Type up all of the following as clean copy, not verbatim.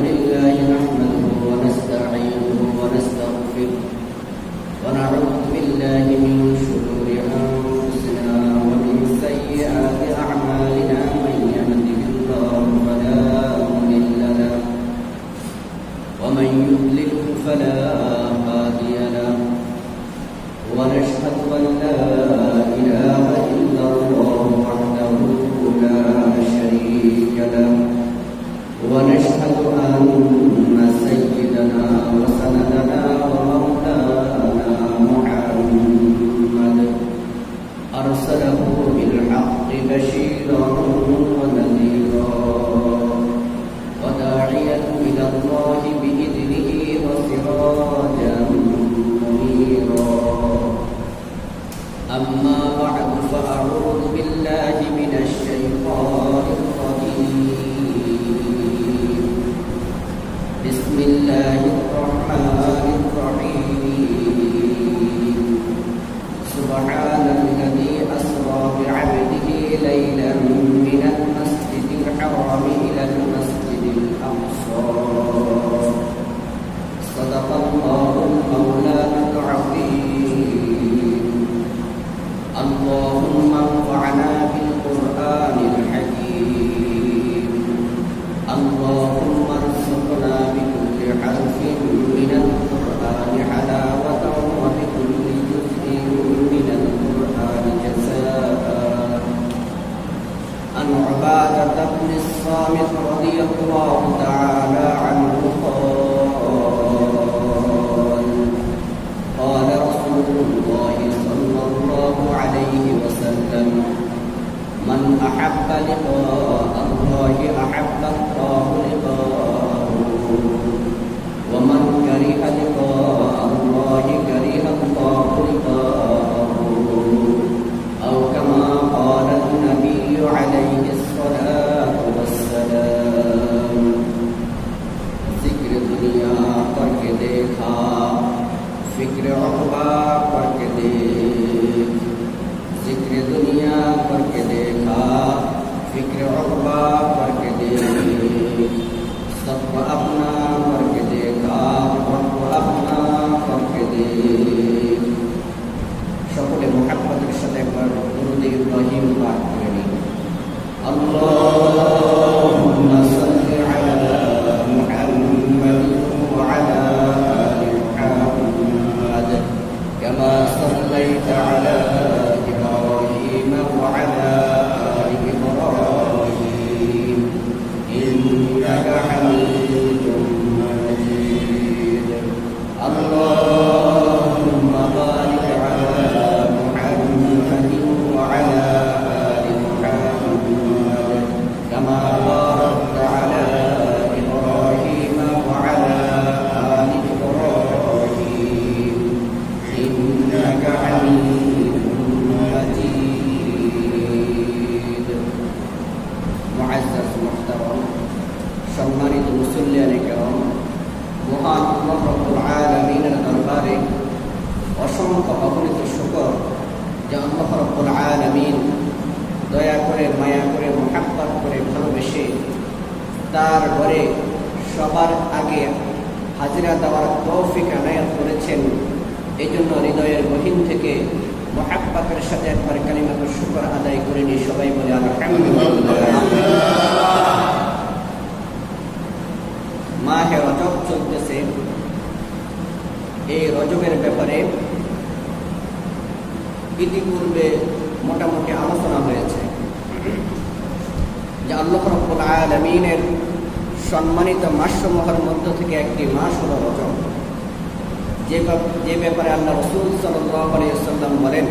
لله نحمده ونستعينه ونستغفره ونعوذ بالله من شرور أنفسنا ومن سيئات أعمالنا من يهده الله فلا مضل له ومن يضلل فلا هادي له ونشهد أن لا إله إلا الله وحده لا شريك له ونشهد أن سيدنا وسندنا ومولانا محمد أرسله بالحق بشيرا ونذيرا وداعيا إلى الله بإذنه وسراجا منيرا أما بعد فأعوذ بالله من الشيطان الرجيم بسم الله الرحمن الرحيم سبحان الذي أسرى بعبده ليلا من المسجد الحرام إلى المسجد الأقصى صدق الله مولانا العظيم اللهم انفعنا بالقرآن الحكيم اللهم ارزقنا بكل حرف من القرآن حلاوة وبكل جزء من القرآن جزاء عن عبادة بن الصامت رضي الله تعالى عنه قال رسول الله صلى الله عليه وسلم من أحب لقاء الله أحب الله لقاءه ومن كره لقاء الله كره الله لقاءه أو كما قال النبي عليه الصلاة والسلام ذكر दुनिया करके देखा फिक्र अखबा करके देख जिक्र दुनिया करके देखा फिक्र अखबा करके देख सबको अपना करके देखा सबको अपना करके देख সকলে মুহাম্মদের সাথে একবার দুরূদ ইব্রাহিম পাঠ করে নিন আল্লাহুম্মা সাল্লি আলা মুহাম্মাদ ওয়া আলা আলি মুহাম্মাদ কামা সাল্লাইতা আলা ইব্রাহিম ওয়া আলা আলি ইব্রাহিম ইন্নাকা হামিদুম মাজিদ আল্লাহুম্মা বারিক আলা محمد وعلى آل محمد كما باركت على إبراهيم وعلى آل إبراهيم إنك حميد مجيد معزز محترم সম্মানিত মুসল্লিয়ান کرام মহান আল্লাহ রাব্বুল আলামিনের দরবারে অসংখ্য অগণিত শুকর যে আল্লাহ রাব্বুল আলামিন দয়া করে মায়া করে মুহাব্বত করে ভালোবেসে তার ঘরে সবার আগে হাজিরা দেওয়ার তৌফিক এনায়েত করেছেন। এই জন্য হৃদয়ের গহীন থেকে মুহাব্বতের সাথে একবার কালিমাতুশ শুকর আদায় করে নিয়ে সবাই বলে আলহামদুলিল্লাহ। মাহে রজব চলতেছে, এই রজবের ব্যাপারে ইতিপূর্বে মোটামুটি আলোচনা হয়েছে যে আল্লাহ রাব্বুল আলামিনের সম্মানিত মাসসমূহের মধ্য থেকে একটি মাস হলো রজব, যে ব্যাপারে আল্লাহ রাসূল সাল্লাল্লাহু আলাইহি ওয়াসাল্লাম বলেন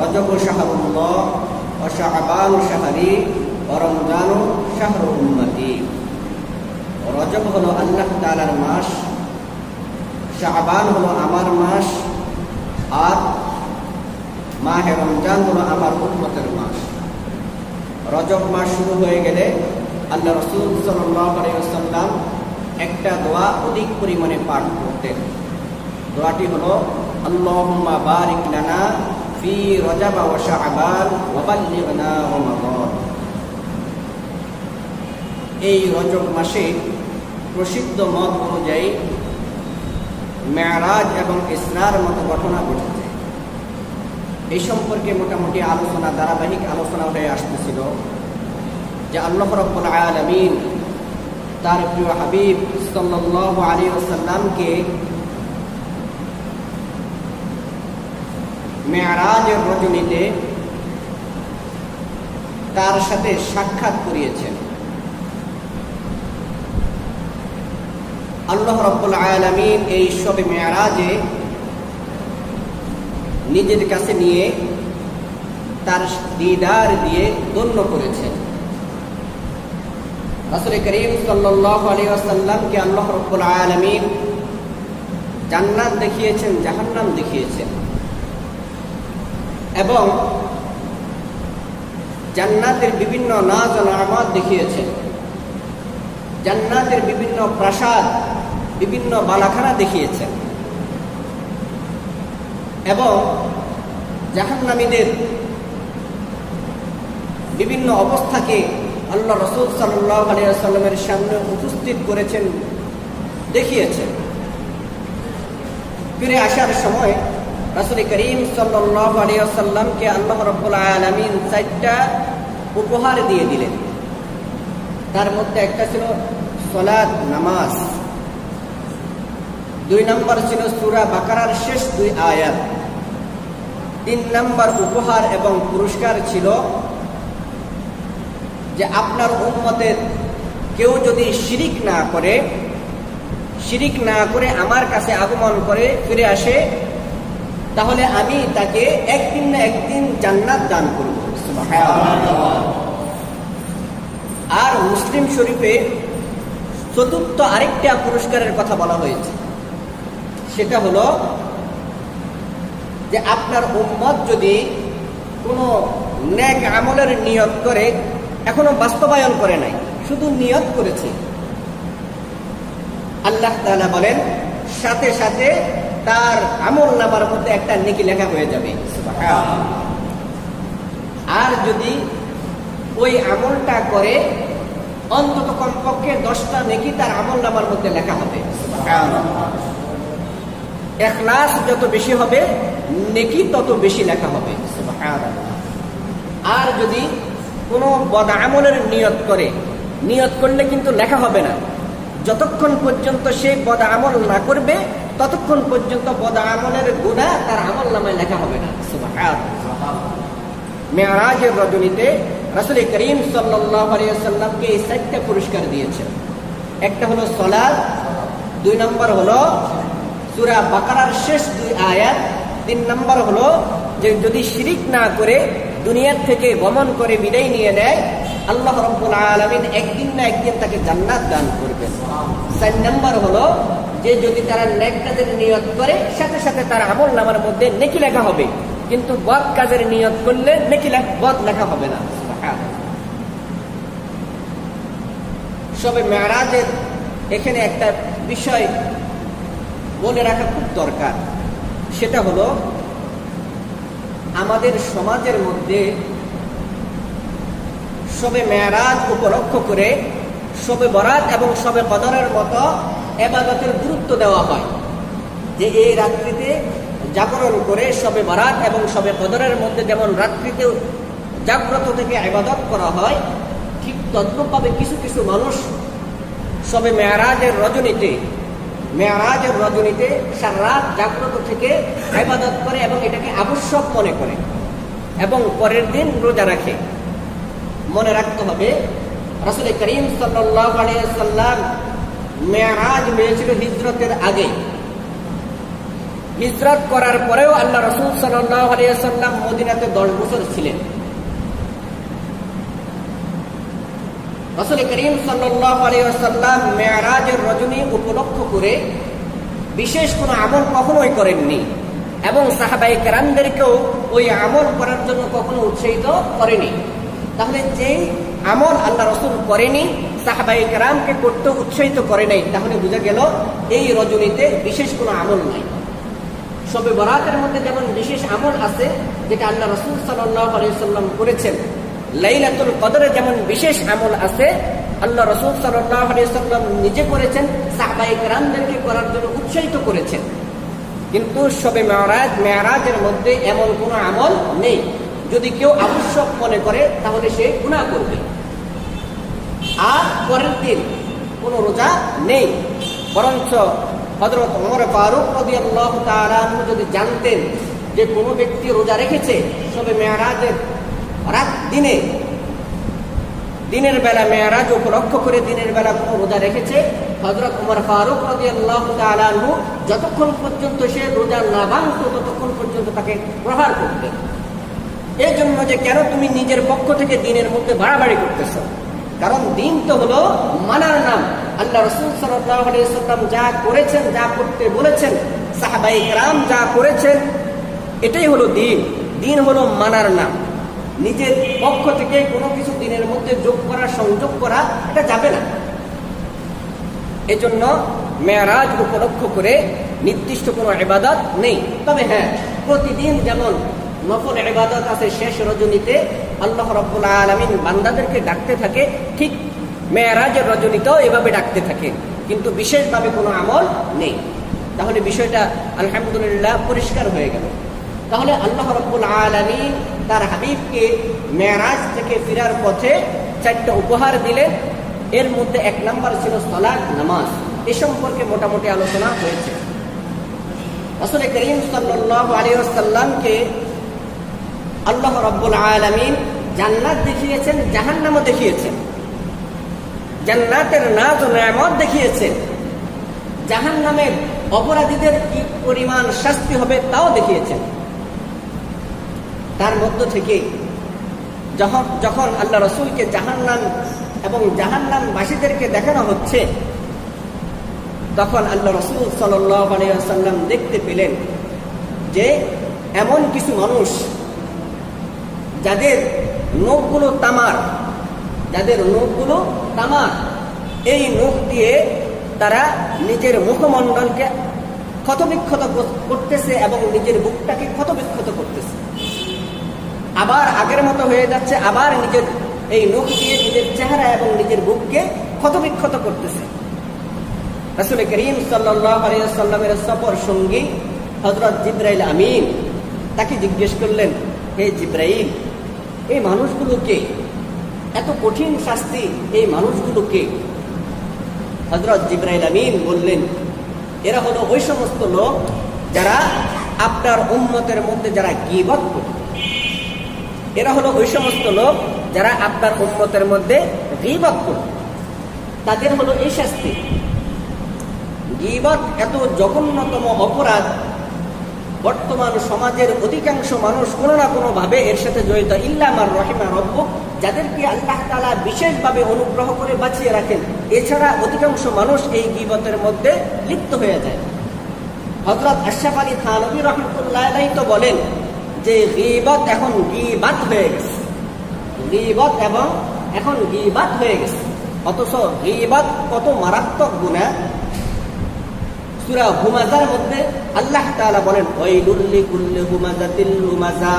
রজব শাহরুল্লাহ ওয়া শাবান শাহরি ওয়া রমজান শাহরু উম্মতি। রজব হলো আল্লাহ তাআলার মাস, শাবান হলো আমার মাস, আর মাহে রমজান হলো আমার উম্মতের মাস। রজব মাস শুরু হয়ে গেলে আল্লাহ রাসূল সাল্লাল্লাহু আলাইহি ওয়াসাল্লাম একটা দোয়া অধিক পরিমাণে পাঠ করতেন। দোয়াটি হলো আল্লাহুম্মা বারিক লানা ফি রজব ওয়া শাবান ওয়া বাল্লিগনা রমাদান। এই রজব মাসে প্রসিদ্ধ মত অনুযায়ী মেরাজ এবং ইসরার মতো ঘটনা ঘটেছে। এই সম্পর্কে মোটামুটি আলোচনা, ধারাবাহিক আলোচনা হয়ে আসতেছিল যে আল্লাহ রাব্বুল আলামিন তার প্রিয় হাবিব সাল্লাল্লাহু আলাইহি ওয়াসাল্লামকে মেরাজের রজনীতে তার সাথে সাক্ষাৎ করিয়েছেন। আল্লাহ রাব্বুল আলামিন এই শবে মেরাজে নিজের কাছে নিয়ে তার দিদার দিয়ে ধন্য করেছেন। রাসূল করিম সাল্লাল্লাহু আলাইহি ওয়াসাল্লামকে আল্লাহ রাব্বুল আলামিন জান্নাত দেখিয়েছেন, জাহান্নাম দেখিয়েছেন এবং জান্নাতের বিভিন্ন নাজ ও নেয়ামত দেখিয়েছেন, জান্নাতের বিভিন্ন প্রাসাদ, বিভিন্ন বালাখানা দেখিয়েছেন এবং জাহান্নামীদের বিভিন্ন অবস্থাকে আল্লাহ রাসূল সাল্লাল্লাহু আলাইহি ওয়াসাল্লামের সামনে উপস্থিত করেছেন, দেখিয়েছেন। ফিরে আসার সময় রাসূল করিম সাল্লাল্লাহু আলাইহি ওয়াসাল্লামকে আল্লাহ রাব্বুল আলামিন 4টা উপহার দিয়ে দিলেন। তার মধ্যে একটা ছিল সালাত, নামাজ, 2 নম্বর ছিল সূরা বাকারার শেষ 2 আয়াত, 3 নম্বর উপহার এবং পুরস্কার ছিল যে আপনার উম্মতের কেউ যদি শিরিক না করে আমার কাছে আগমন করে ফিরে আসে, তাহলে আমি তাকে একদিন না একদিন জান্নাত দান করব। সুবহানাল্লাহ। আর মুসলিম শরীফে চতুর্থ আরেকটা পুরস্কারের কথা বলা হয়েছে, সেটা হলো যে আপনার উম্মত যদি কোনো নেক আমলের নিয়ত করে, এখনো বাস্তবায়ন করে নাই, শুধু নিয়ত করেছে, আল্লাহ তাআলা বলেন সাথে সাথে তার আমল নামার মধ্যে একটা নেকি লেখা হয়ে যাবে। সুবহানাল্লাহ। আর যদি ওই আমলটা করে অন্তত কমপক্ষে 10টা নেকি তার আমল নামার মধ্যে লেখা হবে। সুবহানাল্লাহ। ইখলাস যত বেশি হবে নেকি তত বেশি লেখা হবে। সুবহানাল্লাহ। আর যদি কোনো বদ আমলের নিয়ত করলে কিন্তু লেখা হবে না, যতক্ষণ পর্যন্ত সে বদ আমল না করবে ততক্ষণ পর্যন্ত বদ আমলের গুনাহ তার আমল নামায় লেখা হবে না। সুবহানাল্লাহ। মেরাজের রজনীতে রাসূল করিম সাল্লাল্লাহু আলাইহি ওয়াসাল্লামকে এই 4টা পুরস্কার দিয়েছেন। একটা হলো সালাত, 2 নম্বর হলো সূরা বাকারার শেষ 2 আয়াত, 3 নম্বর হলো যে যদি শিরিক না করে দুনিয়ার থেকে গমন করে বিদায় নিয়ে নেয়, আল্লাহ রাব্বুল আলামিন একদিন না একদিন তাকে জান্নাত দান করবেন। 4 নম্বর হলো যে যদি তারা নেক কাজের নিয়ত করে সাথে সাথে তার আমল নামার মধ্যে নেকি লেখা হবে, কিন্তু বদ কাজের নিয়ত করলে নেকি বদ লেখা হবে না। সবে মেরাজের এখানে একটা বিষয় বলে রাখা খুব দরকার, সেটা হলো আমাদের সমাজের মধ্যে শবে মেরাজ উপলক্ষ করে শবে বরাত এবং শবে কদরের মতো ইবাদতের গুরুত্ব দেওয়া হয়, যে এই রাত্রিতে জাগরণ করে শবে বরাত এবং শবে কদরের মধ্যে যেমন রাত্রিতে জাগ্রত থেকে ইবাদত করা হয়, ঠিক তদ্রূপভাবে কিছু কিছু মানুষ শবে মেরাজের রজনীতে সারা রাত জাগ্রত থেকে ইবাদত করে এবং এটাকে আবশ্যক মনে করে এবং পরের দিন রোজা রাখে। মনে রাখতে হবে রাসূল করিম সাল্লাল্লাহু আলাইহি ওয়াসাল্লাম মেরাজ হয়েছিল হিজরতের আগে। হিজরত করার পরেও আল্লাহ রাসূল সাল্লাল্লাহু আলাইহি ওয়াসাল্লাম মদিনাতে 10 বছর ছিলেন। রাসূল করিম সাল্লাল্লাহু আলাইহি ওয়াসাল্লাম মেরাজের রজনী উপলক্ষ করে বিশেষ কোনো আমল কখনোই করেননি এবং সাহাবায়ে কেরামদেরকেও ওই আমল করার জন্য কখনো উৎসাহিত করেনি। তাহলে যেই আমল আল্লাহ রাসূল করেনি, সাহাবায়ে কেরামকে করতে উৎসাহিত করে নাই, তাহলে বোঝা গেল এই রজনীতে বিশেষ কোনো আমল নাই। শবে বরাতের মধ্যে যেমন বিশেষ আমল আছে যেটা আল্লাহ রাসূল সাল্লাল্লাহু আলাইহি ওয়াসাল্লাম করেছেন, লাইলাতুল কদরে যেমন বিশেষ আমল আছে, আল্লাহ রাসূল সাল্লাল্লাহু আলাইহি ওয়াসাল্লাম নিজে করেছেন, সাহাবায়ে কেরামদেরকে করার জন্য উৎসাহিত করেছেন। কিন্তু শবে মেরাজের মধ্যে এমন কোনো আমল নেই। যদি কেউ আবশ্যক মনে করে তাহলে সে গুনাহ করবে। আর পরের দিন কোনো রোজা নেই, বরঞ্চ হযরত ওমর ফারুক রাদিয়াল্লাহু তাআলা আনহু যদি জানতেন যে কোনো ব্যক্তি রোজা রেখেছে শবে মেরাজের রাত দিনের বেলা, মেরাজ উপলক্ষ করে দিনের বেলা কোনো রোজা রেখেছে, হযরত ওমর ফারুক রাদিয়াল্লাহু তাআলা আনহু যতক্ষণ পর্যন্ত সে রোজা না ভাঙত ততক্ষণ পর্যন্ত তাকে প্রহার করতেন। এই জন্য যে কেন তুমি নিজের পক্ষ থেকে দিনের মধ্যে বাড়াবাড়ি করতেছ? কারণ দিন তো হলো মানার নাম। আল্লাহ রাসূল সাল্লাল্লাহু আলাইহি ওয়াসাল্লাম যা করেছেন, যা করতে বলেছেন, সাহাবায়ে কেরাম যা করেছেন, এটাই হলো দিন। দিন হলো মানার নাম। নিজের পক্ষ থেকে কোনো কিছু দিনের মধ্যে যোগ করা, সংযোগ করা, এটা যাবে না। এজন্য মেরাজ উপলক্ষ করে নির্দিষ্ট কোনো ইবাদত নেই। তবে হ্যাঁ, প্রতিদিন যেমন নফল ইবাদত আছে, শেষ রজনীতে আল্লাহ রাব্বুল আলামিন বান্দাদেরকে ডাকতে থাকে, ঠিক মেরাজের রজনীতেও এভাবে ডাকতে থাকে, কিন্তু বিশেষভাবে কোনো আমল নেই। তাহলে বিষয়টা আলহামদুলিল্লাহ পরিষ্কার হয়ে গেল। তাহলে আল্লাহ রাব্বুল আলামিন তার হাবিবকে মেরাজ থেকে ফেরার পথে 4টা উপহার দিলেন। এর মধ্যে 1 নাম্বার ছিল সালাত, নামাজ। এ সম্পর্কে মোটামুটি আলোচনা হয়েছে। রাসূল করিম সাল্লাল্লাহু আলাইহি ওয়াসাল্লামকে আল্লাহ রাব্বুল আলামিন জান্নাত দেখিয়েছেন, জাহান্নামও দেখিয়েছেন। জান্নাতের নাজ ও নেয়ামত দেখিয়েছেন, জাহান্নামের অপরাধীদের কি পরিমাণ শাস্তি হবে তাও দেখিয়েছেন। তার মধ্য থেকে যখন আল্লাহ রাসূলকে জাহান্নাম এবং জাহান্নামবাসীদেরকে দেখানো হচ্ছে, তখন আল্লাহ রাসূল সাল্লাল্লাহু আলাইহি ওয়াসাল্লাম দেখতে পেলেন যে এমন কিছু মানুষ যাদের নখগুলো তামার, এই নখ দিয়ে তারা নিজের মুখমণ্ডলকে ক্ষতবিক্ষত করতেছে এবং নিজের বুকটাকে ক্ষতবিক্ষত করতেছে। আবার আগের মতো হয়ে যাচ্ছে, আবার নিজের এই নখ দিয়ে নিজের চেহারা এবং নিজের বুককে ক্ষতবিক্ষত করতেছে। রাসূল করিম সাল্লাল্লাহু আলাইহি ওয়াসাল্লামের সফর সঙ্গী হযরত জিবরাইল আমিন তাকে জিজ্ঞেস করলেন, হে জিবরাইল, এই মানুষগুলোকে, এত কঠিন শাস্তি এই মানুষগুলোকে? হযরত জিবরাইল আমিন বললেন, এরা হলো ওই সমস্ত লোক যারা আপনার উম্মতের মধ্যে যারা গীবত করে। এরা হলো ওই সমস্ত লোক যারা আপনার উম্মতের মধ্যে গীবত করে। তাদের হলো এই শাস্তি। গীবত এত জঘন্যতম অপরাধ, বর্তমান সমাজের অধিকাংশ মানুষ কোনো না কোনো ভাবে এর সাথে জড়িত। ইল্লা মান রাহিমা রাব্বুক, যাদেরকে আল্লাহ তাআলা বিশেষভাবে অনুগ্রহ করে বাঁচিয়ে রাখেন, এছাড়া অধিকাংশ মানুষ এই গীবতের মধ্যে লিপ্ত হয়ে যায়। হযরত আশরাফ আলী থানভী রাহমাতুল্লাহ আলাইহি তো বলেন যে গীবত এখন গীবাত হয়ে গেছে, গীবাত হয়ে গেছে। অথচ গীবত কত মারাত্মক গুনাহ। সূরা হুমাযার মধ্যে আল্লাহ তাআলা বলেন, ওয়াইলুল লিকুল্লি হুমাযাতিল লুমাযা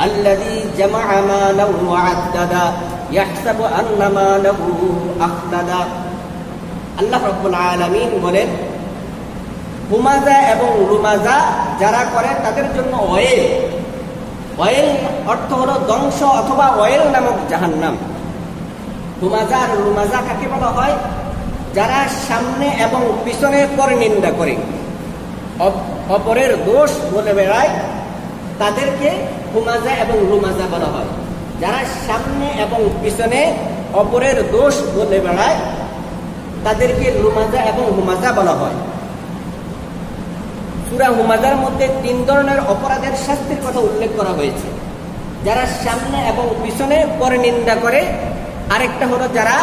আল্লাযী জামাআ মালাহু ওয়া আদ্দাদা ইয়াহসাবু আন্না মালাহু আখলাদা। আল্লাহ রাব্বুল আলামিন বলেন, হুমাযা এবং লুমাযা যারা করে তাদের জন্য ওয়াইল অর্থ হলো ধ্বংস অথবা ওয়াইল নামক জাহান্নাম। হুমাযা আর লুমাযা কাকে বলা হয়? যারা সামনে এবং পিছনে পরনিন্দা করে, অপরের দোষ বলে বেড়ায়, তাদেরকে হুমাযা এবং লুমাযা বলা হয়। যারা সামনে এবং পিছনে অপরের দোষ বলে বেড়ায়, তাদেরকে লুমাযা এবং হুমাযা বলা হয়। সূরা হুমাযার মধ্যে 3 ধরনের অপরাধের শাস্তির কথা উল্লেখ করা হয়েছে। যারা সামনে এবং পিছনে পরনিন্দা করে, আরেকটা হলো যারা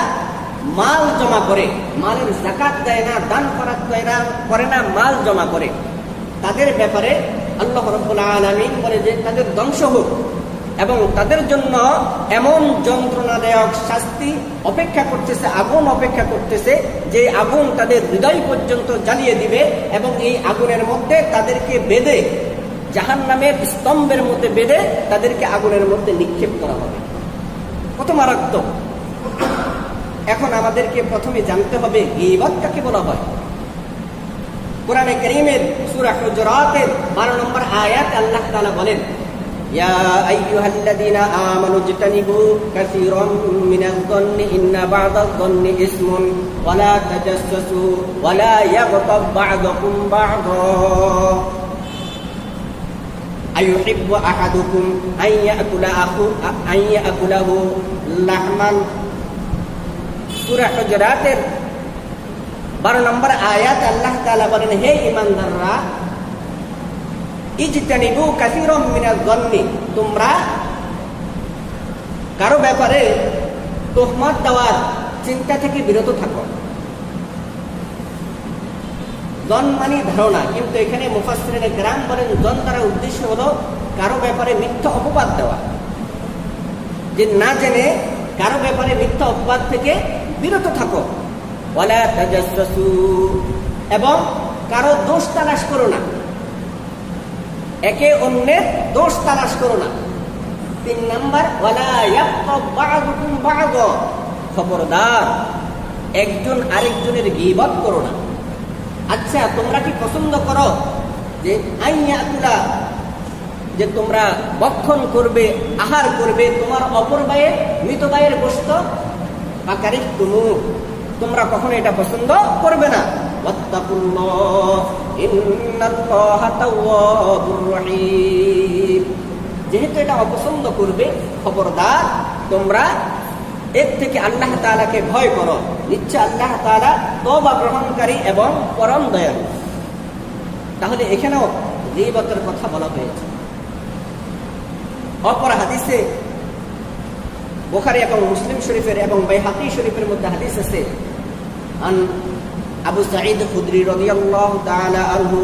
মাল জমা করে, মালের যাকাত দেয় না, দান খয়রাত করে না, মাল জমা করে, তাদের ব্যাপারে আল্লাহ রাব্বুল আলামিন বলে যে তাদের ধ্বংস হোক এবং তাদের জন্য এমন যন্ত্রণাদায়ক শাস্তি অপেক্ষা করতেছে, আগুন অপেক্ষা করতেছে, যে আগুন তাদের হৃদয় পর্যন্ত জ্বালিয়ে দিবে এবং এই আগুনের মধ্যে তাদেরকে বেঁধে, জাহান্নামের স্তম্ভের মধ্যে বেঁধে তাদেরকে আগুনের মধ্যে নিক্ষেপ করা হবে। কত মারাত্মক! এখন আমাদেরকে প্রথমে জানতে হবে গীবত কাকে বলা হয়। কোরআনে কারীমের সূরা হুজুরাতের 12 নম্বর আয়াতে আল্লাহ তাআলা বলেন, ইয়া আইয়ুহাল্লাযীনা আমানু ইজতানিবু কাসীরাম মিনায-যন্নি ইন্না বা'দায-যন্নি ইসমুন ওয়া লা তাজাসসাসু ওয়া লা ইয়াগতাব বা'দুকুম বা'দা আইয়ুহিব্বু আহাদুকুম আন ইয়াকুলাহু লাহমান। সূরা হুজুরাতের 12 নম্বর আয়াত আল্লাহ তাআলা বলেন, হে ঈমানদাররা, ইজতানিবু কাসীরাম মিনায-যন্নি, তোমরা কারো ব্যাপারে তোহমত দেওয়ার চিন্তা থেকে বিরত থাকো। জন মানে ধারণা, কিন্তু এখানে মুফাসসিরিনে কেরাম বলেন জন দ্বারা উদ্দেশ্য হলো কারো ব্যাপারে মিথ্যা অপবাদ দেওয়া, যে না জেনে কারো ব্যাপারে মিথ্যা অপবাদ থেকে বিরত থাকো। ওয়ালা তাজাসসু, এবং কারো দোষ তালাশ করো না, একে অন্যের দোষ তালাশ করো না। 3 নাম্বার, ওয়ালা ইয়াগতাব বা'দুকুম বা'দা, খবরদার একজন আরেকজনের গীবত করো না। আচ্ছা, তোমরা কি পছন্দ করো যে আইয়াকুলা, যে তোমরা ভক্ষণ করবে, আহার করবে তোমার অপর ভাইয়ের, মৃত ভাইয়ের গোশত? ফাকারিহতুমু, তোমরা কখনো এটা পছন্দ করবে না। ওয়াত্তাকুল্লাহ ইন্নাল্লাহা তাওয়াবুর রহিম, যেহেতু এটা অপছন্দ করবে, খবরদার তোমরা এর থেকে আল্লাহ তাআলাকে ভয় করো, নিশ্চয় আল্লাহ তাআলা তওবা গ্রহণকারী এবং পরম দয়ালু। তাহলে এখানেও গীবতের কথা বলা হয়েছে। অপর হাদিসে বুখারী এবং মুসলিম শরীফের এবং বাইহাকী শরীফের মধ্যে হাদিস আছে, আন আবু সাঈদ খুদরি রাদিয়াল্লাহু তাআলা আনহু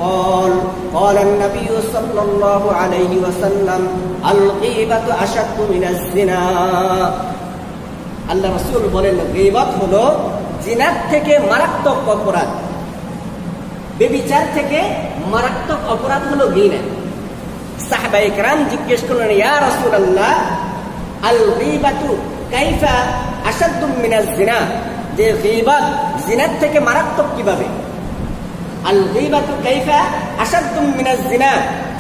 قال قال النبي صلى الله عليه وسلم الغيبة أشد من الزنا। আল্লাহ রাসূল বলেন, গীবত হলো জিনার থেকে মারাত্মক অপরাধ, ব্যভিচার থেকে মারাত্মক অপরাধ হলো গীনা। সাহাবায়ে কেরাম জিজ্ঞেস করলেন, ইয়া রাসূলুল্লাহ, আল গীবাতু কাইফা আশাদ্দু মিনাজ জিনা, যে গীবত জিনার থেকে মারাত্মক কিভাবে? আল গীবাতু কাইফা আশাদ্দু মিনাজ জিনা,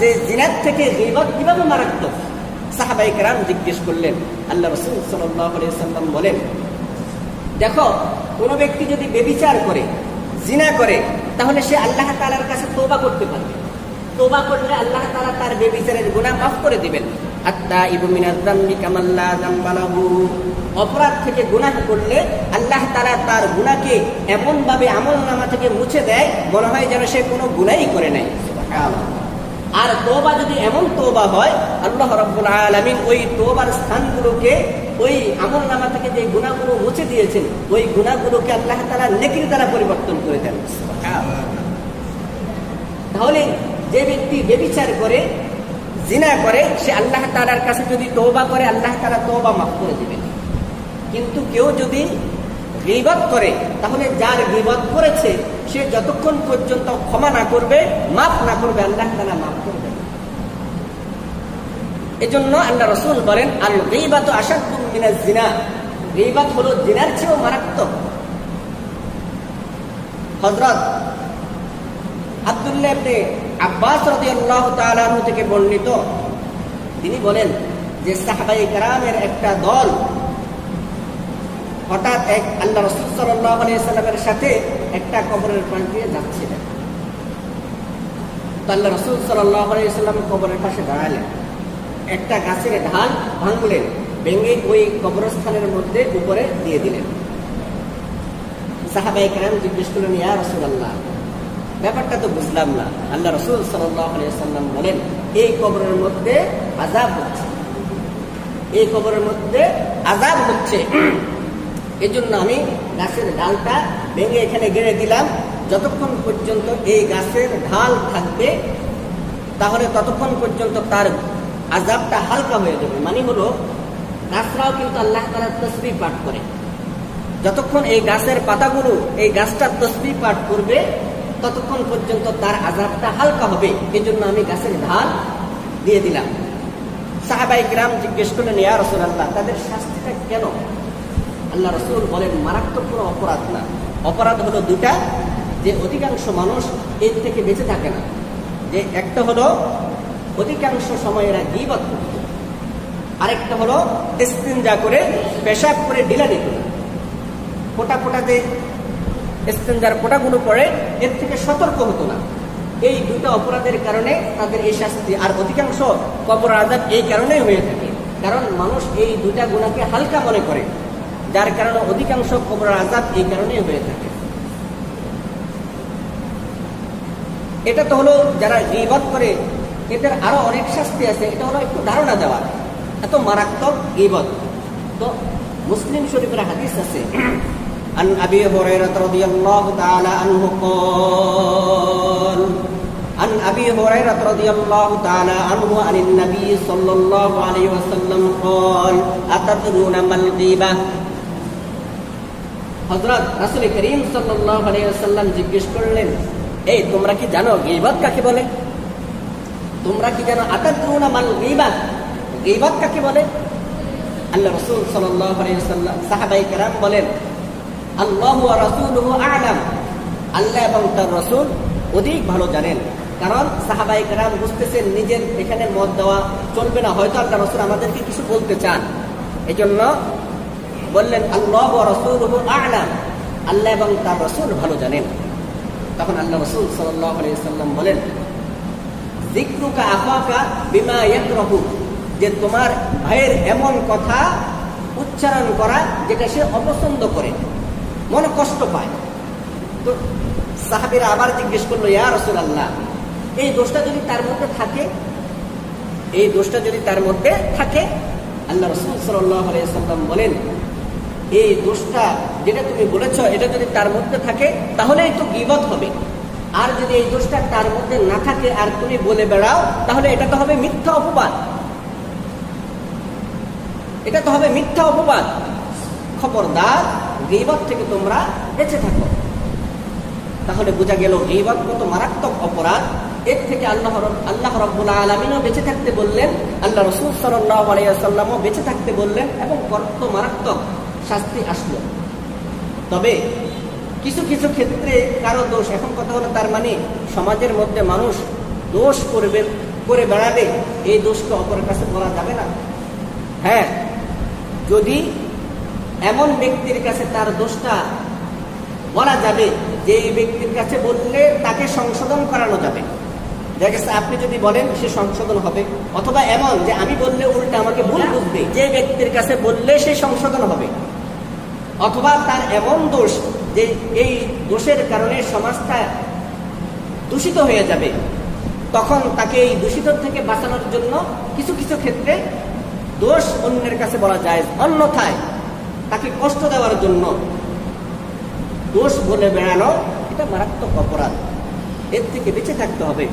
যে জিনার থেকে গীবত কিভাবে মারাত্মক? সাহাবায়ে কেরাম জিজ্ঞেস করলেন। আল্লাহ রাসূল সাল্লাল্লাহু আলাইহি ওয়াসাল্লাম বলেন, দেখো, কোন ব্যক্তি যদি ব্যভিচার করে, জিনা করে, তাহলে সে আল্লাহ তাআলার কাছে তওবা করতে পারবে। তওবা করলে আল্লাহ তাআলা তার ব্যভিচারের গুনাহ মাফ করে দিবেন। আত-তাইবু মিনাজ যামবি কামান লা যামবা লাহু, অপরাধ থেকে গুনাহ করলে আল্লাহ তাআলা তার গুনাহকে এমন ভাবে আমলনামা থেকে মুছে দেয়, মনে হয় যেন সে কোনো গুনাহই করে নাই। সুবহানাল্লাহ। আর তওবা যদি এমন তওবা হয়, আল্লাহ রাব্বুল আলামিন ওই তওবার স্থানগুলোকে, ওই আমলনামা থেকে যে গুনাহগুলো মুছে দিয়েছেন, ওই গুনাহগুলোকে আল্লাহ তাআলা নেকির দ্বারা পরিবর্তন করে দেন। সুবহানাল্লাহ। তাহলে যে ব্যক্তি ব্যভিচার করে, জিনা করে, সে আল্লাহ তাআলার কাছে যদি তওবা করে, আল্লাহ তাআলা তওবা মাফ করে দিবেন। কিন্তু কেউ যদি গীবত করে, তাহলে যার গীবত করেছে সে যতক্ষণ পর্যন্ত ক্ষমা না করবে, মাফ না করবে, আল্লাহ তাআলা মাফ করবে। এজন্য আল্লাহ রাসূল বলেন, আল গীবাতু আশাদ্দু মিনাজ জিনা, গীবত হলো জিনার চেয়েও মারাত্মক। হযরত আব্দুল্লাহ ইবনে আব্বাস রাদিয়াল্লাহু তাআলা আনহু থেকে বর্ণিত, তিনি বলেন যে সাহাবায়ে কেরামের একটা দল হঠাৎ এক আল্লাহ রাসূল সাল্লাল্লাহু আলাইহি ওয়াসাল্লামের সাথে একটা কবরের পাশ দিয়ে যাচ্ছিলেন। তো আল্লাহ রাসূল সাল্লাল্লাহু আলাইহি ওয়াসাল্লাম কবরের পাশে দাঁড়ালেন, একটা গাছের ঢাল ভাঙলেন, ভেঙে ওই কবরস্থানের মধ্যে উপরে দিয়ে দিলেন। সাহাবায়ে কেরাম জিজ্ঞেস করলেন, ইয়া রাসূলুল্লাহ, ব্যাপারটা তো বুঝলাম না। আল্লাহ রাসূল সাল্লাল্লাহু আলাইহি ওয়াসাল্লাম বলেন, এই কবরের মধ্যে আযাব হচ্ছে, এই কবরের মধ্যে আযাব হচ্ছে, এজন্য আমি গাছের ডালটা ভেঙে এখানে গেড়ে দিলাম। যতক্ষণ পর্যন্ত এই গাছের ঢাল থাকবে, তাহলে ততক্ষণ পর্যন্ত তার আযাবটা হালকা হয়ে যাবে। মানে হলো, গাছরাও কিন্তু আল্লাহ তাআলার তাসবিহ পাঠ করে, যতক্ষণ এই গাছের পাতাগুলো এই গাছটার তাসবিহ পাঠ করবে, ততক্ষণ পর্যন্ত তার আযাবটা হালকা হবে। এজন্য আমি গাছের ঢাল দিয়ে দিলাম। সাহাবায়ে কিরাম জিজ্ঞেস করলেন, ইয়া রাসূলুল্লাহ, তাদের শাস্তিটা কেন? আল্লাহ রাসূল বলেন মারাত্মক কোনো অপরাধ না। অপরাধ হলো দুটা, যে অধিকাংশ মানুষ এর থেকে বেঁচে থাকে না। যে একটা হলো অধিকাংশ সময় এরা গীবত করত, আরেকটা হলো ইস্তিনজা করে পেশাব করে ঢিলা দিত না। ফোঁটা ফোঁটাতে ইস্তিনজার ফোঁটাগুলো পড়ে, এর থেকে সতর্ক হতো না। এই দুটো অপরাধের কারণে তাদের এই শাস্তি। আর অধিকাংশ কবর আযাব এই কারণেই হয়ে থাকে, কারণ মানুষ এই দুটা গুনাহকে হালকা মনে করে, যার কারণে অধিকাংশ কবর আযাব এই কারণেই হয়ে থাকে। এটা তো হলো যারা গীবত করে, এদের আরো অনেক শাস্তি আছে। এটা হলো একটু ধারণা দেওয়া, এত মারাত্মক গীবত। তো মুসলিম শরীফের হাদিস আছে, عن أبي هريرة رضي الله تعالى عنه قال عن أبي هريرة رضي الله تعالى عنه عن النبي صلى الله عليه وسلم قال أتدرون ما الغيبة? হযরত রাসূল করিম সাল্লাল্লাহু আলাইহি ওয়াসাল্লাম জিজ্ঞেস করলেন, এই তোমরা কি জানো গীবত কাকে বলে? তোমরা কি জানো আতাদরুনা মাল গীবাত, গীবত কাকে বলে? আল্লাহ রাসূল সাল্লাল্লাহু আলাইহি ওয়াসাল্লাম, সাহাবায়ে কেরাম বলেন, আল্লাহু ওয়া রাসূলুহু আ'লাম, আল্লাহ এবং তার রাসূল অধিক ভালো জানেন। কারণ সাহাবায়ে কেরাম বুঝতেছেন নিজের এখানে মত দেওয়া চলবে না, হয়তো আল্লাহ রাসূল আমাদেরকে কিছু বলতে চান, এজন্য বললেন আল্লাহু ওয়া রাসূলুহু আ'লাম, আল্লাহ এবং তার রাসূল ভালো জানেন। তখন আল্লাহ রাসূল সাল্লাল্লাহু আলাইহি ওয়াসাল্লাম বলেন, যিকরুকা আখাকা বিমা ইয়াকরাহু, যে তোমার ভাইয়ের এমন কথা উচ্চারণ করা যেটা সে অপছন্দ করে, মনে কষ্ট পায়। তো সাহাবীরা আবার জিজ্ঞেস করলো, ইয়া রাসূলুল্লাহ, এই দোষটা যদি তার মধ্যে থাকে, এই দোষটা যদি তার মধ্যে থাকে, আল্লাহ রাসূল সাল্লাল্লাহু আলাইহি ওয়াসাল্লাম বলেন, এই দোষটা যেটা তুমি বলেছো এটা যদি তার মধ্যে থাকে তাহলেই তো গীবত হবে। আর যদি এই দোষটা তার মধ্যে না থাকে আর তুমি বলে বেড়াও, তাহলে এটা তো হবে মিথ্যা অপবাদ, এটা তো হবে মিথ্যা অপবাদ। খবরদার, গীবত থেকে তোমরা বেঁচে থাকো। তাহলে বোঝা গেল গীবত কত মারাত্মক অপরাধ। এর থেকে আল্লাহ রাব্বুল আলামিনও বেঁচে থাকতে বললেন, আল্লাহ রাসূল সাল্লাল্লাহু আলাইহি ওয়াসাল্লামও বেঁচে থাকতে বললেন, এবং কত মারাত্মক শাস্তি আসলো। তবে কিছু কিছু ক্ষেত্রে কারো দোষ, এখন কথা হলো তার মানে সমাজের মধ্যে মানুষ দোষ করে বেড়াবে, এই দোষকে অপরের কাছে বলা যাবে না। হ্যাঁ, যদি এমন ব্যক্তির কাছে তার দোষটা বলা যাবে যে এই ব্যক্তির কাছে বললে তাকে সংশোধন করানো যাবে, দেখা গেছে আপনি যদি বলেন সে সংশোধন হবে, অথবা এমন যে আমি বললে উল্টা আমাকে ভুল বুঝবে, যে ব্যক্তির কাছে বললে সে সংশোধন হবে, অথবা তার এমন দোষ যে এই দোষের কারণে সমাজটা দূষিত হয়ে যাবে, তখন তাকে এই দূষিত থেকে বাঁচানোর জন্য কিছু কিছু ক্ষেত্রে দোষ অন্যের কাছে বলা যায়। অন্যথায় তাকে কষ্ট দেওয়ার জন্য দোষ বলে বেড়ানো এটা মারাত্মক অপরাধ, এর থেকে বেঁচে থাকতে হবে।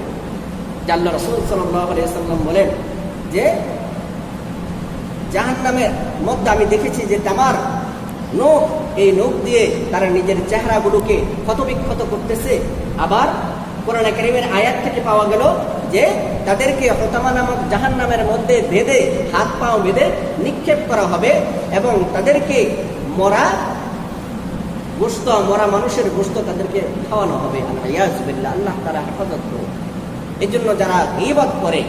আল্লাহ রাসূল সাল্লাল্লাহু আলাইহি ওয়াসাল্লাম বলেন যে জাহান্নামের মধ্যে আমি দেখেছি যে তামার নখ, এই নখ দিয়ে তারা নিজের চেহারাগুলোকে ক্ষতবিক্ষত করতেছে। আবার কোরআনে কারীমের আয়াত থেকে পাওয়া গেল যে তাদেরকে হতামা নামক জাহান্নামের মধ্যে বেঁধে, হাত পা বেঁধে নিক্ষেপ করা হবে, এবং তাদেরকে মরা মানুষের গোশত তাদেরকে খাওয়ানো হবে। আল্লাহ তাআলা হেফাজত করুন। এই জন্য যারা গীবত করে,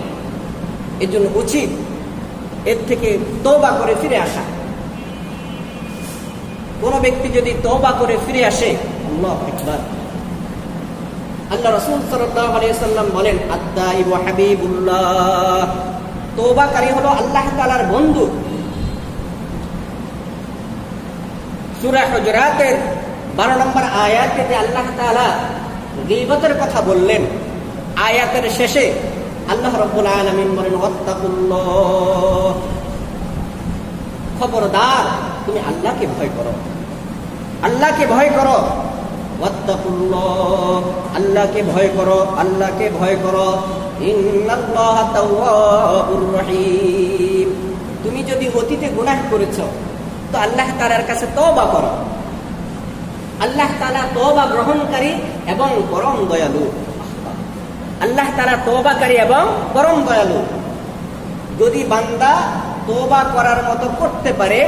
এর জন্য উচিত এর থেকে তওবা করে ফিরে আসা। কোন ব্যক্তি যদি তওবা করে ফিরে আসে, আল্লাহু আকবার, আল্লাহ রাসূল সাল্লাল্লাহু আলাইহি ওয়াসাল্লাম বলেন, আত-তাইবু হাবিবুল্লাহ, তওবাকারী হলো আল্লাহ তাআলার বন্ধু। সূরা হুজুরাতের 12 নম্বর আয়াতে যে আল্লাহ তাআলা গীবতের কথা বললেন, আয়াতের শেষে আল্লাহ রাব্বুল আলামিন বলেন, ওয়াত্তাকুল্লাহ, খবরদার তুমি আল্লাহকে ভয় করো, আল্লাহকে ভয় করো। ওয়াত্তাকুল্লাহ, আল্লাহকে ভয় করো, আল্লাহকে ভয় করো। ইন্নাল্লাহা তাওয়াবুর রহিম, তুমি যদি অতীতে গুনাহ করেছো তো আল্লাহ তাআলার কাছে তওবা করো। আল্লাহ তাআলা তওবা গ্রহণকারী এবং পরম দয়ালু। আল্লাহ তাআলা তওবাকারী এবং পরম দয়ালু। যদি বান্দা তওবা করার মতো করতে পারে,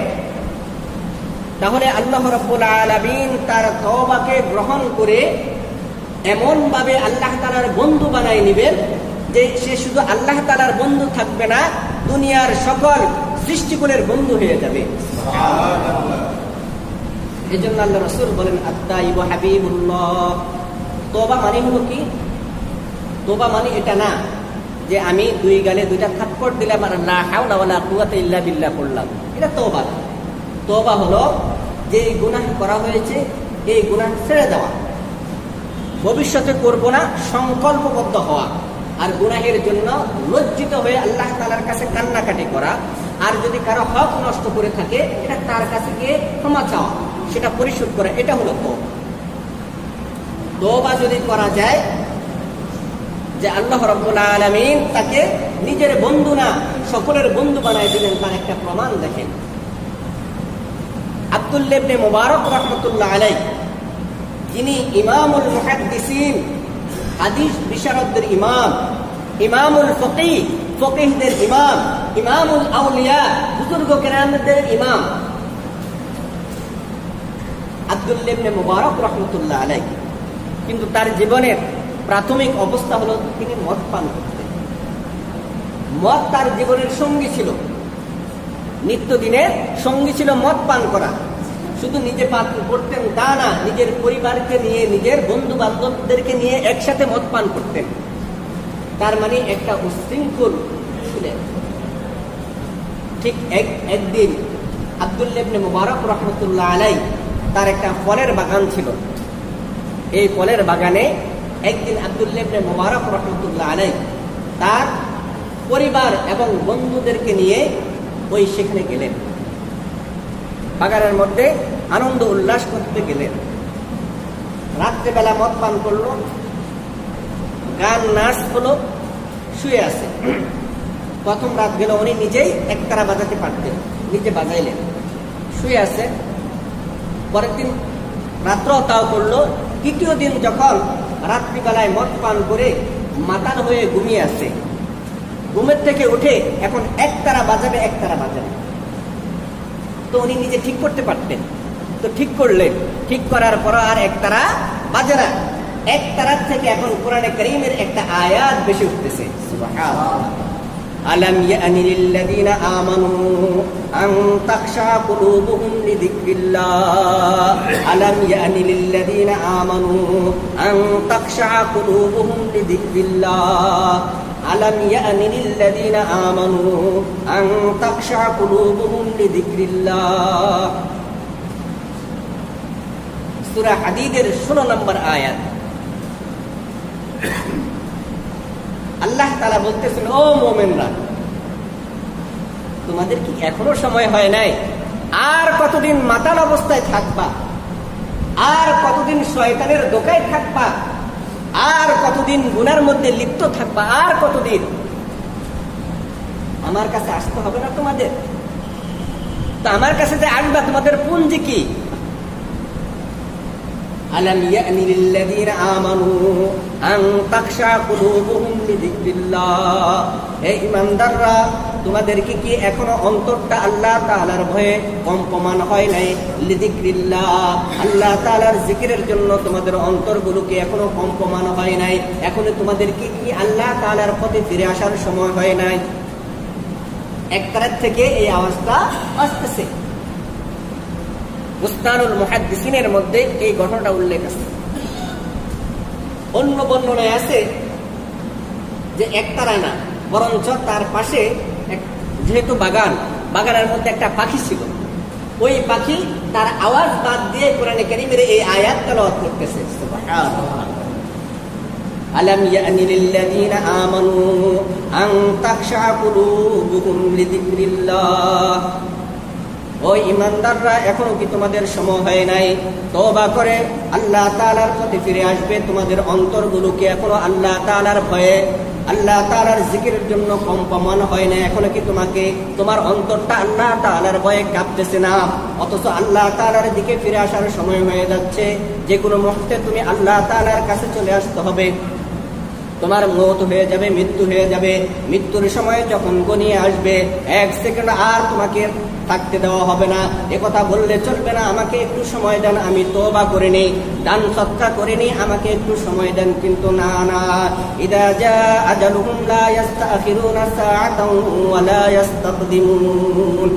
তাহলে আল্লাহ রাব্বুল আলামিন তার তওবাকে গ্রহণ করে এমন ভাবে আল্লাহ তাআলার বন্ধু বানায় নেবেন যে সে শুধু আল্লাহ তাআলার বন্ধু থাকবে না, দুনিয়ার সকল সৃষ্টিকুলের বন্ধু হয়ে যাবে। এই জন্য আল্লাহ রাসূল বলেন আত-তাইবু হাবিবুল্লাহ। তওবা মানে হলো কি? তওবা মানে এটা না যে আমি দুই গালে দুইটা থাপ্পড় দিলাম আর লা হাওলা ওয়ালা কুওয়াতা ইল্লা বিল্লাহ করলাম, এটা তওবা না। তওবা হলো যে গুনাহ করা হয়েছে এই গুনাহ ছেড়ে দেওয়া, ভবিষ্যতে করব না সংকল্পবদ্ধ হওয়া, আর গুনাহের জন্য লজ্জিত হয়ে আল্লাহ তাআলার কাছে কান্নাকাটি করা, আর যদি কারো হক নষ্ট করে থাকে এটা তার কাছে গিয়ে ক্ষমা চাওয়া, সেটা পরিশোধ করা, এটা হলো তওবা। তওবা যদি করা যায় যে আল্লাহ রাব্বুল আলামিন তাকে নিজের বন্ধু না সকলের বন্ধু বানায় দিলেন, তার একটা প্রমাণ দেখেন। আব্দুল্লাহ ইবনে মুবারক রাহমাতুল্লাহ আলাইহি, যিনি ইমামুল মুহাদ্দিসিন, হাদিস বিশারদদের ইমাম, ইমামুল ফকিহ, ফকিহদের ইমাম, ইমামুল আউলিয়া, বুজুর্গ কেরামদের ইমাম, আব্দুল্লাহ ইবনে মুবারক রাহমাতুল্লাহ আলাইহি, কিন্তু তার জীবনের প্রাথমিক অবস্থা হলো তিনি মদ পান করতেন। মদ তার জীবনের সঙ্গী ছিল, নিত্যদিনের সঙ্গী ছিল মদ পান করা। শুধু নিজে পান করতেন তা না, নিজের পরিবারকে নিয়ে, নিজের বন্ধু বান্ধবদেরকে নিয়ে একসাথে মদ পান করতেন। তার মানে একটা উশৃঙ্খল ছিলেন। ঠিক একদিন আব্দুল্লাহ ইবনে মুবারক রাহমাতুল্লাহ আলাইহি তার একটা ফলের বাগান ছিল। এই ফলের বাগানে একদিন আব্দুল্লাহ ইবনে মুবারক রাহমাতুল্লাহ আলাইহি তার পরিবার এবং বন্ধুদেরকে নিয়ে সেখানে গেলেন, বাগানের মধ্যে আনন্দ উল্লাস করতে গেলেন। রাত্রেবেলা মদ পান করলো, গান নাচ হলো, শুয়ে আছে। প্রথম রাত গেল, উনি নিজেই একতারা বাজাতে পারতেন, নিজে বাজাইলেন, শুয়ে আছে। পরের দিন রাত্র তাও করলো। তৃতীয় দিন যখন রাত্রিবেলায় মদ পান করে মাতাল হয়ে ঘুমিয়ে আছে, ঘুমের থেকে উঠে এখন একতারা বাজাবে, একতারা বাজাবে, তো উনি নিজে ঠিক করতে পারতেন, তো ঠিক করলেন। ঠিক করার পর আর একতারা বাজে না, একতারার থেকে এখন কোরআনে কারীমের একটা আয়াত বেশি উঠতেছে, সুবহানাল্লাহ। আলাম ইয়ানি লিল্লাযিনা আমানু আন তাখশা কুলুবুহুম লিযিকরিল্লাহ, আলাম ইয়ানি লিল্লাযিনা আমানু আন তাখশা কুলুবুহুম লিযিকরিল্লাহ, আলাম ইয়ানি লিল্লাযিনা আমানু আন তাখশা কুলুবুহুম লিযিকরিল্লাহ। সূরা হাদীদের 16 নম্বর আয়াত। আল্লাহ তাআলা বলতেছেন, ও মুমিনরা, তোমাদের কি এখনো সময় হয় নাই? আর কতদিন মাতাল অবস্থায় থাকবা? আর কতদিন শয়তানের দোকায় থাকবা? আর কতদিন গুনার মধ্যে লিপ্ত থাকবা? আর কতদিন? আমার কাছে আসতে হবে না তোমাদের? তো আমার কাছে যে আসবা, তোমাদের পুঞ্জি কি? আলাম ইয়ানি লিল্লাযিনা আমানু আন তাখশা কুলুবুহুম লিযিকরিল্লাহ, হে ঈমানদাররা, তোমাদেরকে কি এখনো অন্তরটা আল্লাহ তাআলার ভয়ে কম্পমান হয় নাই? লিযিকরিল্লাহ, আল্লাহ তাআলার জিকিরের জন্য তোমাদের অন্তরগুলোকে এখনো কম্পমান হয় নাই? এখনো তোমাদেরকে কি আল্লাহ তাআলার পথে ফিরে আসার সময় হয় নাই? একতারাত থেকে এই আওয়াজটা আসতেছে। বুস্তানুল মুহাদ্দিসিনের মধ্যে এই ঘটনাটা উল্লেখ আছে। অন্য বর্ণনায় আছে যে একতারা না, বরঞ্চ তার পাশে যেহেতু বাগানের মধ্যে একটা পাখি ছিল, ওই পাখি তার আওয়াজ বাদ দিয়ে কোরআনে কারীমের এই আয়াত তেলাওয়াত করতেছে, সুবহানাল্লাহ। আলাম ইয়ানি লিল্লাযিনা আমানু আন তাখশা কুলুবুহুম লিযিকরিল্লাহ, ও ঈমানদাররা, এখনো কি তোমাদের সময় হয় নাই তওবা করে আল্লাহ তাআলার পথে ফিরে আসবে? তোমাদের অন্তরগুলোকে এখনো আল্লাহ তাআলার ভয়ে, আল্লাহ তাআলার জিকিরের জন্য কম্পমান হয় না? এখনো কি তোমার অন্তরটা আল্লাহ তাআলার ভয়ে কাঁপতেছে না? অথচ আল্লাহ তাআলার দিকে ফিরে আসার সময় হয়ে যাচ্ছে, যে কোনো মুহূর্তে তুমি আল্লাহ তাআলার কাছে চলে আসতে হবে। তোমার মওত হয়ে যাবে, মৃত্যু হয়ে যাবে। মৃত্যুর সময় যখন গনিয়ে আসবে, 1 সেকেন্ড আর তোমাকে থাকতে দেওয়া হবে না। একথা বললে চলবে না, আমাকে একটু সময় দেন, আমি তওবা করে নেই, দান সদকা করে নেই, আমাকে একটু সময় দেন। কিন্তু না না, ইদা জা আজালুহুম লা ইস্তাখিরুনা সাআতান ওয়া লা ইস্তাকদিমুন।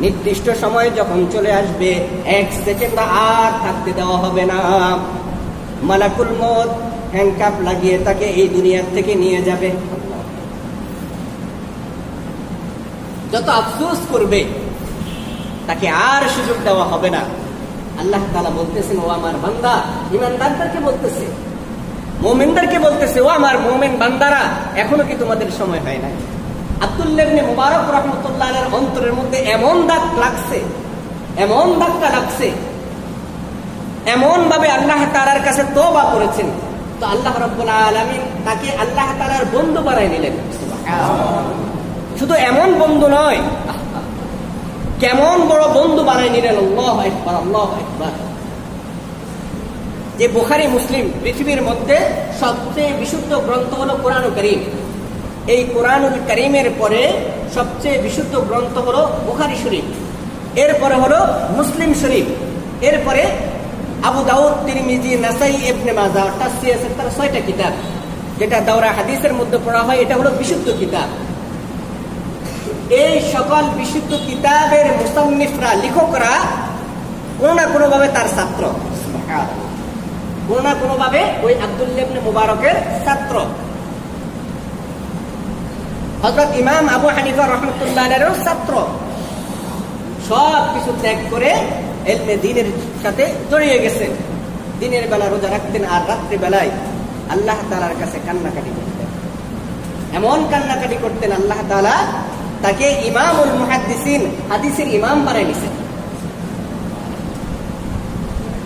নির্দিষ্ট সময় যখন চলে আসবে, 1 সেকেন্ড আর থাকতে দেওয়া হবে না। মালাকুল মউত হ্যান্ডকাপ লাগিয়ে তাকে এই দুনিয়ার থেকে নিয়ে যাবে। যত আফসোস করবে, তাকে আর সুযোগ দেওয়া হবে না। আল্লাহ তাআলা বলতেছেন, ও আমার বান্দা, ঈমানদারদেরকে বলতেছে, মুমিনদেরকে বলতেছে, ও আমার মুমিন বান্দারা, এখনো কি তোমাদের সময় হয় নাই? আব্দুল্লাহ ইবনে মুবারক রাহমাতুল্লাহ আলাইহির অন্তরের মধ্যে এমন দাগ লাগছে, এমন ধাক্কা লাগছে, এমন ভাবে আল্লাহ তাআলার কাছে তওবা করেছেন, তো আল্লাহ রাব্বুল আলামিন তাকে আল্লাহ তাআলার বন্ধু বানাই নিলেন। সুবহানাল্লাহ। শুধু এমন বন্ধু নয়, কেমন বড় বন্ধু বানাই নিলেন। আল্লাহু আকবার, আল্লাহু আকবার। যে বুখারী মুসলিম পৃথিবীর মধ্যে সবচেয়ে বিশুদ্ধ গ্রন্থ হলো কোরআনুল কারীম। এই কোরআনুল কারীমের পরে সবচেয়ে বিশুদ্ধ গ্রন্থ হলো বুখারী শরীফ, এরপরে হলো মুসলিম শরীফ, এরপরে আবু দাউদ, তিরমিজি, নাসাই, ইবনে মাজাহ, তাফসীর, তার 6টা কিতাব, যেটা দাওরা হাদিসের মধ্যে পড়া হয়। এটা হলো বিশুদ্ধ কিতাব। এই সকল বিশুদ্ধ কিতাবের মুসান্নিফরা, লেখকরা কোনো না কোনো ভাবে তার ছাত্র, কোনো না কোনো ভাবে ওই আব্দুল্লাহ ইবনে মুবারকের ছাত্র। হযরত ইমাম আবু হানিফা রাহমাতুল্লাহ আলাইহির ছাত্র। সব কিছু ত্যাগ করে ইলমে দ্বীনের সাথে জড়িয়ে গেছেন। দিনের বেলা রোজা রাখতেন, আর রাত্রি বেলায় আল্লাহ তাআলার কাছে কান্নাকাটি করতেন। এমন কান্নাকাটি করতেন, আল্লাহ তাআলা তাকে ইমামুল মুহাদ্দিসিন, হাদিসের ইমাম বানাই নিয়েছেন।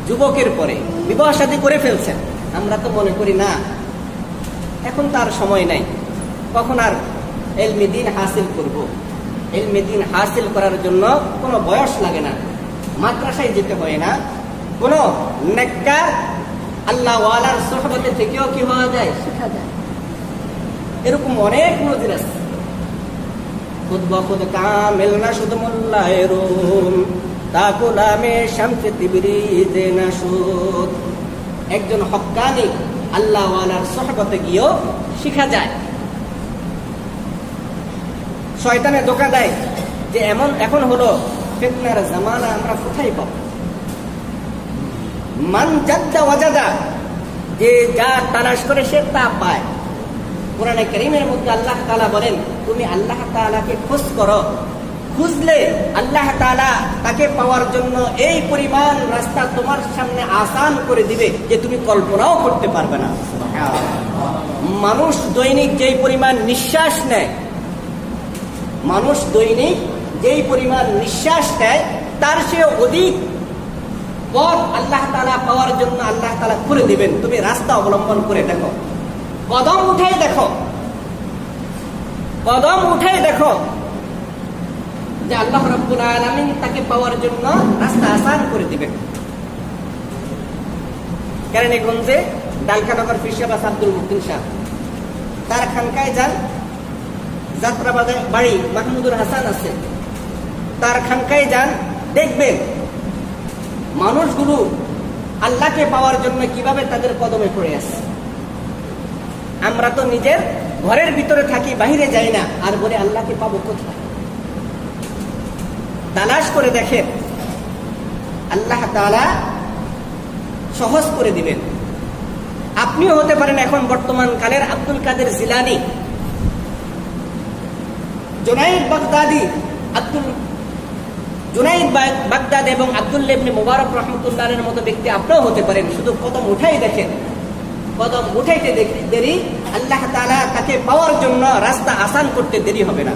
যুবকের পরে বিবাহ শাদী করে ফেলছেন। আমরা তো মনে করি না, এখন তার সময় নাই, কখন আর ইলমে দ্বীন হাসিল করব। ইলমে দ্বীন হাসিল করার জন্য কোনো বয়স লাগে না, মাদ্রাসায় যেতে হয় না, কোনো নেককার আল্লাহ ওয়ালার সোহবতে থেকেও কি হওয়া যায়, শেখা যায়। এরকম অনেক নজির আছে। খুদ বখুদ কামিল না শুধু মোল্লায়ে রুম, তা গোলামে শামসে তিবরিজে না সুদ। একজন হক্কানি আল্লাহ ওয়ালার সোহবতে গিয়েও শেখা যায়। শয়তানে ধোঁকা দেয় যে এখন হলো ফিতনার জামানা, আমরা কোথায় পাবো? মান জাদ্দা ওয়াজাদা, যে যা তালাশ করে সে তা পায়। কোরআনে কারীমের মধ্যে আল্লাহ তাআলা বলেন, তুমি আল্লাহ তাআলাকে খোঁজ করো, খুঁজলে আল্লাহ তাআলা তাকে পাওয়ার জন্য এই পরিমাণ রাস্তা তোমার সামনে আসান করে দিবে যে তুমি কল্পনাও করতে পারবে না। মানুষ দৈনিক যেই পরিমাণ নিঃশ্বাস নেয়, মানুষ দৈনিক যেই পরিমাণ নিঃশ্বাস নেয়, তার চেয়ে অধিক পথ আল্লাহ তাআলা পাওয়ার জন্য আল্লাহ তাআলা করে দিবেন। তুমি রাস্তা অবলম্বন করে দেখো, কদম উঠাই দেখো, কদম উঠাই দেখো যে আল্লাহ রাব্বুল আলামিন তাকে পাওয়ার জন্য রাস্তা আসান করে দিবেন। কেরানীগঞ্জে ডালখানগর পীর সাহেব আব্দুল মুতিন সাহেব, তার খানকায় যান, যাত্রাবাদে বাড়ি মাহমুদুর হাসান আছে, তার খানকায় যান, দেখবেন মানুষগুলো আল্লাহকে পাওয়ার জন্য কিভাবে তাদের কদমে পড়ে আছে। আমরা তো নিজের ঘরের ভিতরে থাকি, বাহিরে যাই না, আর বলে আল্লাহকে পাবো কোথায়? তালাশ করে দেখেন, আল্লাহ তাআলা সহজ করে দিবেন। আপনিও হতে পারেন এখন বর্তমান কালের আব্দুল কাদের জিলানী, জুনাইদ বাগদাদি, জুনাইদ বাগদাদ এবং আব্দুল্লাহ ইবনে মুবারক রাহমাতুল্লাহ আলাইহির মতো ব্যক্তি আপনিও হতে পারেন। শুধু কদম উঠাই দেখেন, কদম উঠাইতে দেরি, আল্লাহ তাআলা তাকে পাওয়ার জন্য রাস্তা আসান করতে দেরি হবে না।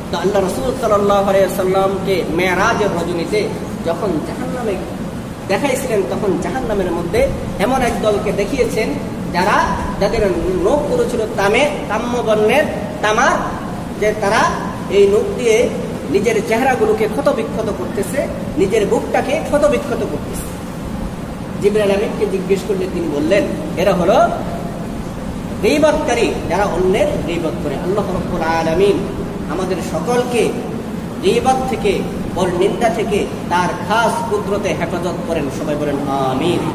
তো আল্লাহ রাসূল সাল্লাল্লাহু আলাইহি ওয়াসাল্লামকে মেরাজের রজনীতে যখন জাহান্নামে দেখাইছিলেন, তখন জাহান্নামের মধ্যে এমন এক দলকে দেখিয়েছেন যাদের নখগুলো ছিল তাম্য বর্ণের তামা, যে তারা এই নখ দিয়ে নিজের চেহারাগুলোকে ক্ষত বিক্ষত করতেছে, নিজের বুকটাকে ক্ষত বিক্ষত করতেছে। জিবরাইল আমিনকে জিজ্ঞেস করলে তিনি বললেন এরা হলো গীবতকারী, যারা অন্যের গীবত করে। আল্লাহ রাব্বুল আলামিন আমাদের সকলকে গীবত থেকে, পরনিন্দা থেকে তার খাস কুদরতে হেফাজত করেন। সবাই বলেন আমিন।